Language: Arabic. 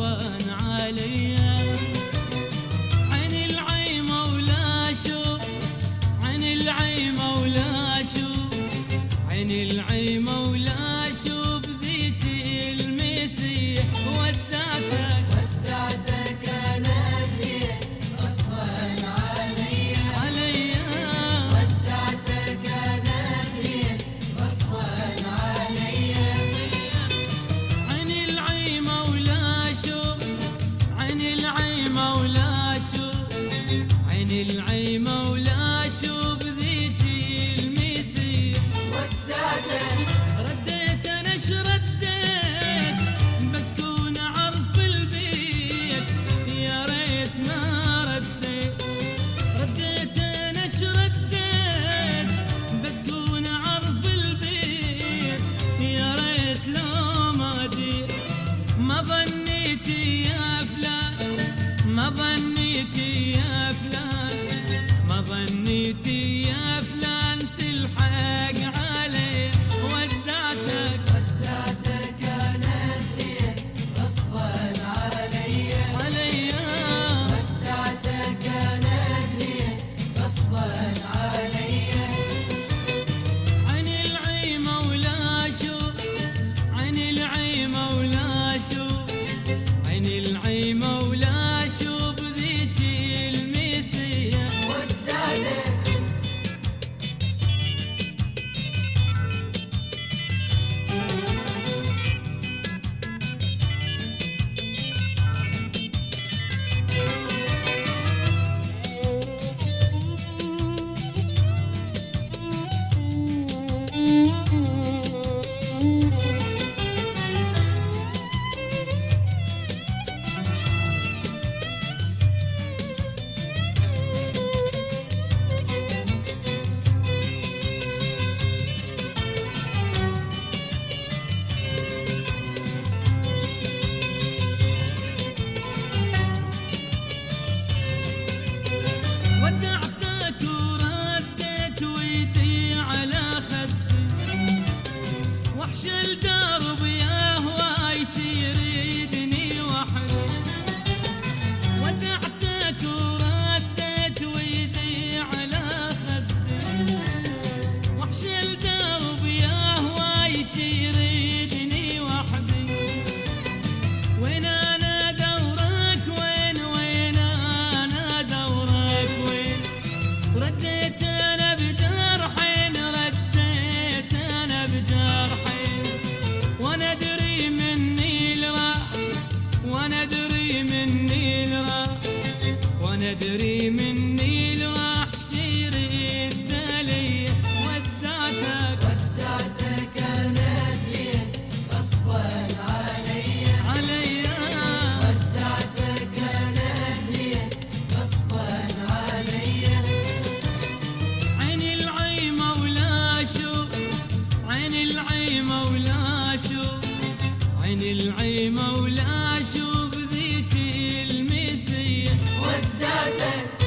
غصبان عليا. عين العيمة ولا شوف، عين العيمة ولا شوف، عين العيمة ولا شوف ذيك المسيح ودعتك. ودعتك انا بليل غصبان عليا. ودعتك انا بليل غصبان عليا. عين العيمة ولا شوف، عين العيمة ولا شوف، عين العيمة ولا شوف ذيك المسيح ودعتك. رديت انا ايش رديت، بس كون اعرف البيت يا ريت ما رديت. رديت انا ايش رديت، بس كون اعرف البيت يا ريت لو ما ديت. ما ظنيتي يا فلان، ما ظنيتي يا فلان، ما ظنيتي يا فلان تلحق علي. ودعتك ودعتك انا بليل غصبان عليا. ودعتك انا بليل غصبان عليا. عين العيمة ولا شوف، عين العيمة ولا شوف، عين العيمة ولا شوف ذيك المسيح ودعتك. ودعتك ورديت ويتي على خدي، وحش الدرب يا هواي يريدني وحدي. ودعتك ورديت ويتي على خدي، وحش الدرب يا هواي يريدني وحدي. وين انا دورك وين، وين انا دورك وين. رديت انا بجرحين، رديت انا بجرحين. وانا ادري مني الراح، وانا ادري مني الراح، وانا ادري مني الراح يرد علي. ودعتك ودعتك انا بليل غصبان عليا. ودعتك انا بليل غصبان عليا. عين العيمة ولا شوف، عين العيمة ولا شوف، عين العيمة ولا شوف ذيك المسيح ودعتك.